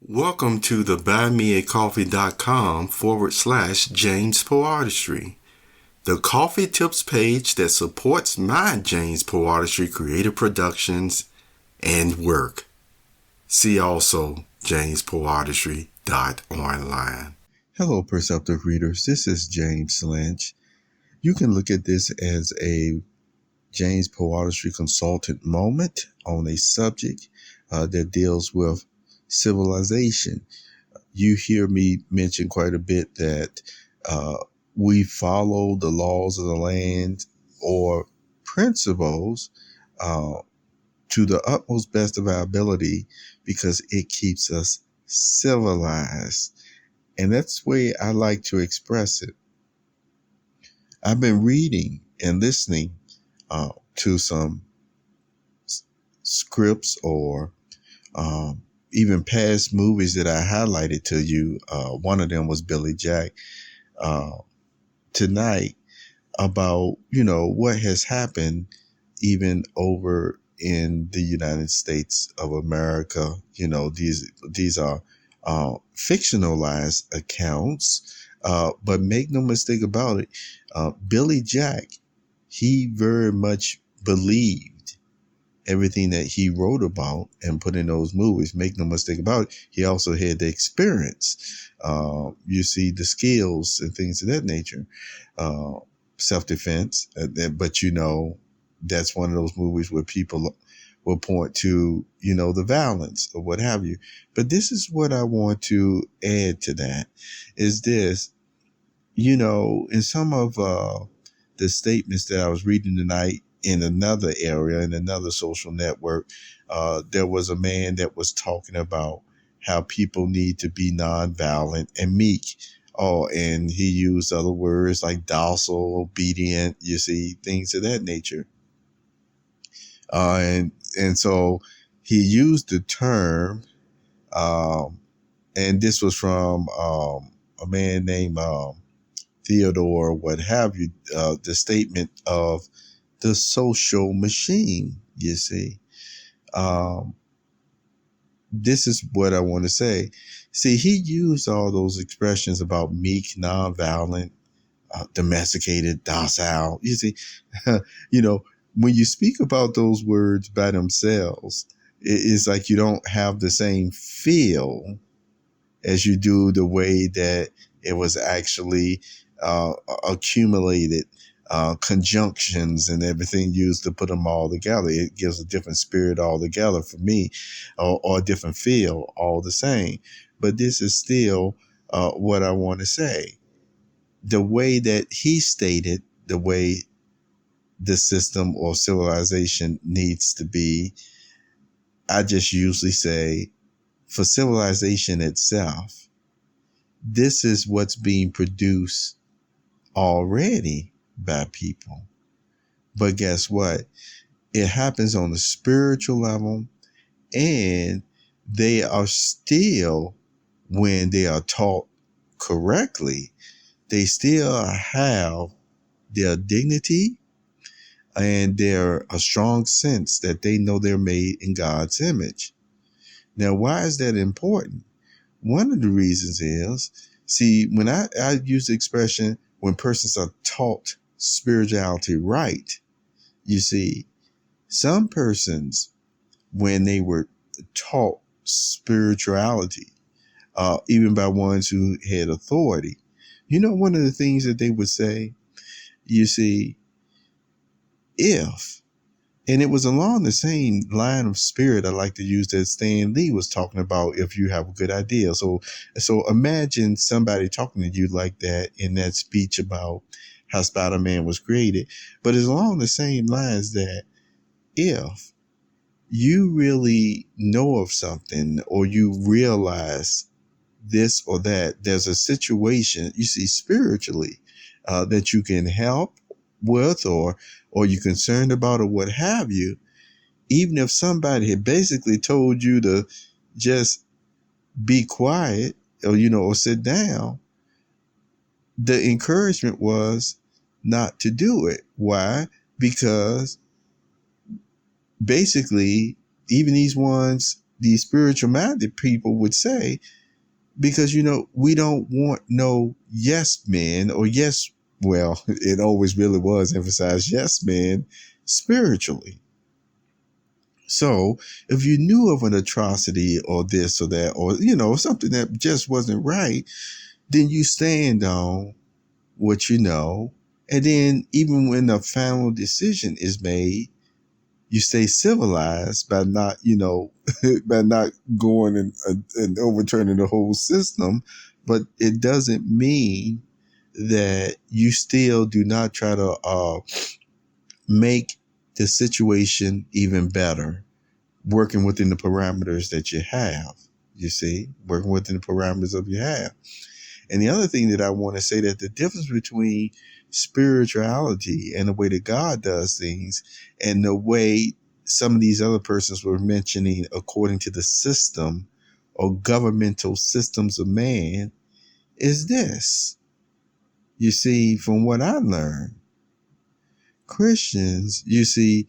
Welcome to the buymeacoffee.com/jamespoeartistry, the coffee tips page that supports my James Poeartistry creative productions and work. See also jamespoeartistry.online. Hello, Perceptive readers. This is James Lynch. You can look at this as a James Poeartistry consultant moment on a subject that deals with civilization. You hear me mention quite a bit that we follow the laws of the land or principles to the utmost best of our ability because it keeps us civilized. And that's the way I like to express it. I've been reading and listening to some scripts or even past movies that I highlighted to you. One of them was Billy Jack tonight about, what has happened even over in the United States of America. These are fictionalized accounts, but make no mistake about it. Billy Jack, he very much believed everything that he wrote about and put in those movies. Make no mistake about it. He also had the experience. You see the skills and things of that nature. Self-defense. But that's one of those movies where people will point to, the violence or what have you. But this is what I want to add to that is this, in some of the statements that I was reading tonight, in another area, in another social network, there was a man that was talking about how people need to be nonviolent and meek. Oh, and he used other words like docile, obedient, things of that nature. And so he used the term, and this was from a man named Theodore, what have you, the statement of the social machine, This is what I want to say. See, he used all those expressions about meek, nonviolent, domesticated, docile. When you speak about those words by themselves, it's like you don't have the same feel as you do the way that it was actually accumulated. Conjunctions and everything used to put them all together. It gives a different spirit altogether for me, or a different feel all the same. But this is still what I want to say. The way that he stated, the way the system or civilization needs to be, I just usually say for civilization itself, this is what's being produced already by people. But guess what? It happens on the spiritual level, and they are still, when they are taught correctly, they still have their dignity and a strong sense that they know they're made in God's image. Now, why is that important? One of the reasons is, when I use the expression, when persons are taught spirituality right, some persons, when they were taught spirituality, even by ones who had authority, one of the things that they would say, and it was along the same line of spirit I like to use that Stan Lee was talking about, if you have a good idea. So imagine somebody talking to you like that in that speech about how Spider-Man was created. But it's along the same lines that if you really know of something or you realize this or that, there's a situation, spiritually, that you can help with or you're concerned about or what have you, even if somebody had basically told you to just be quiet or sit down, the encouragement was not to do it. Why? Because basically, even these ones these spiritual minded people would say, because, we don't want no yes men or yes, well, it always really was emphasized yes men spiritually. So if you knew of an atrocity or this or that, or, something that just wasn't right, then you stand on what you know. And then even when the final decision is made, you stay civilized by not, by not going and overturning the whole system. But it doesn't mean that you still do not try to make the situation even better, working within the parameters that you have. You see, working within the parameters of you have. And the other thing that I want to say, that the difference between spirituality and the way that God does things and the way some of these other persons were mentioning according to the system or governmental systems of man is this. You see, from what I learned, Christians, you see,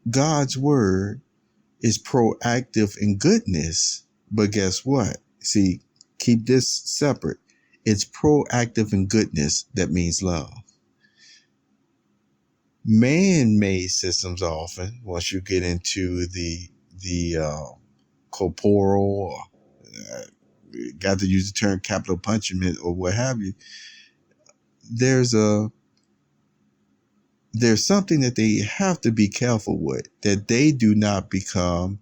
God's word is proactive in goodness. But guess what? See, keep this separate. It's proactive in goodness. That means love. Man-made systems often, once you get into the corporal, got to use the term capital punishment or what have you, there's something that they have to be careful with, that they do not become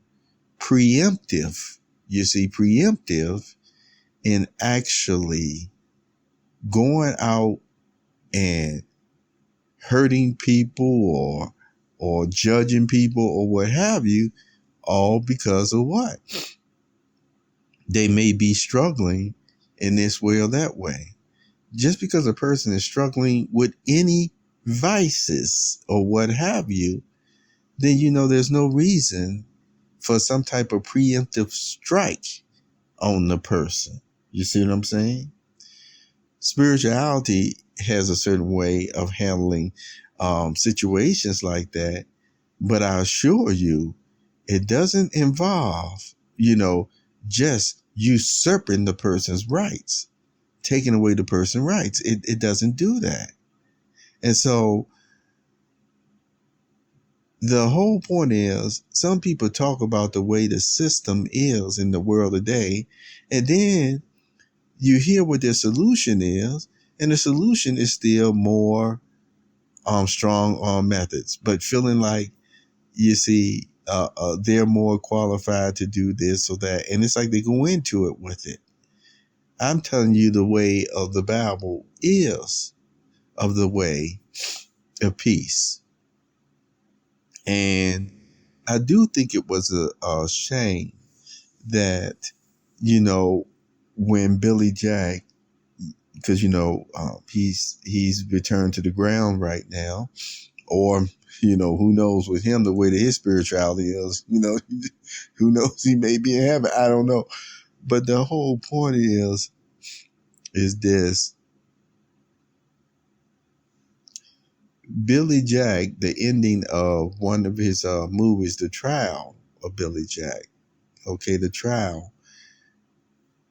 preemptive. You see, preemptive in actually going out and hurting people or judging people or what have you, all because of what? They may be struggling in this way or that way. Just because a person is struggling with any vices or what have you, then there's no reason for some type of preemptive strike on the person. You see what I'm saying? Spirituality has a certain way of handling situations like that. But I assure you, it doesn't involve, just usurping the person's rights, taking away the person's rights. It doesn't do that. And so the whole point is, some people talk about the way the system is in the world today, and then you hear what their solution is, and the solution is still more strong on methods, but feeling like, you see, they're more qualified to do this or that. And it's like they go into it with it. I'm telling you, the way of the Bible is of the way of peace. And I do think it was a shame that, when Billy Jack, because, he's returned to the ground right now, or, who knows with him, the way that his spirituality is, who knows, he may be in heaven. I don't know. But the whole point is this. Billy Jack, the ending of one of his movies, The Trial of Billy Jack. Okay, The Trial.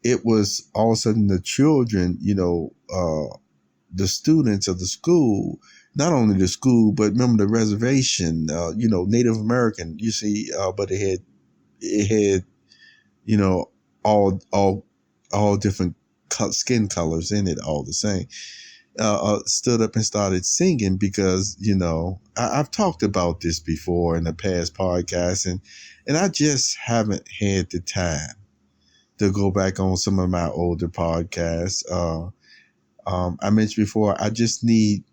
It was all of a sudden the children, the students of the school, not only the school, but remember the reservation, Native American, you see, but it had, all different skin colors in it, all the same, stood up and started singing because, I've talked about this before in the past podcasts, and I just haven't had the time to go back on some of my older podcasts. I mentioned before, I just need,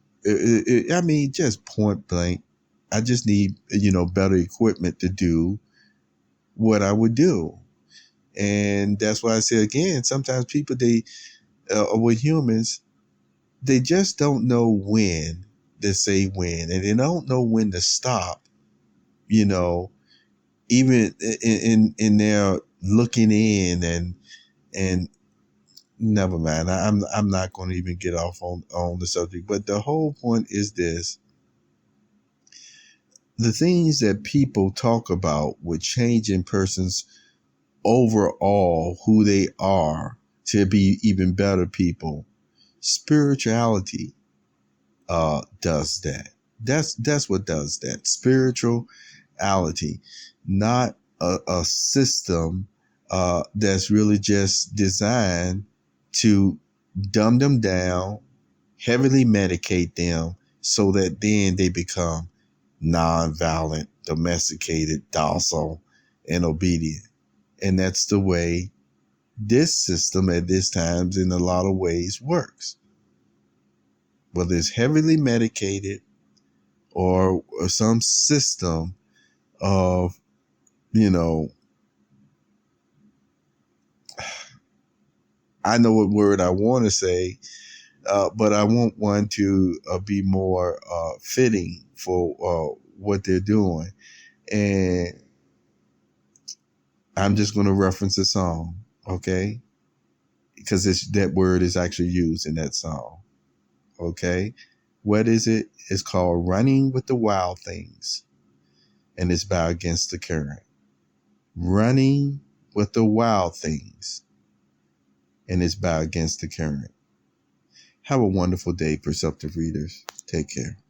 just point blank, I just need, better equipment to do what I would do. And that's why I say again, sometimes people, with humans, they just don't know when to say when, and they don't know when to stop, even in their looking in and never mind. I'm not going to even get off on the subject, but the whole point is this. the things that people talk about with changing persons overall who they are to be even better people, spirituality does that. That's what does that. Spirituality, not a system that's really just designed to dumb them down, heavily medicate them, so that then they become nonviolent, domesticated, docile, and obedient. And that's the way this system at this time in a lot of ways works. Whether it's heavily medicated or some system of, I know what word I want to say, but I want one to be more fitting for what they're doing. And I'm just going to reference a song, okay? Because that word is actually used in that song, okay? What is it? It's called Running with the Wild Things, and it's by Against the Current. Running with the Wild Things, and it's by Against the Current. Have a wonderful day, Perceptive readers. Take care.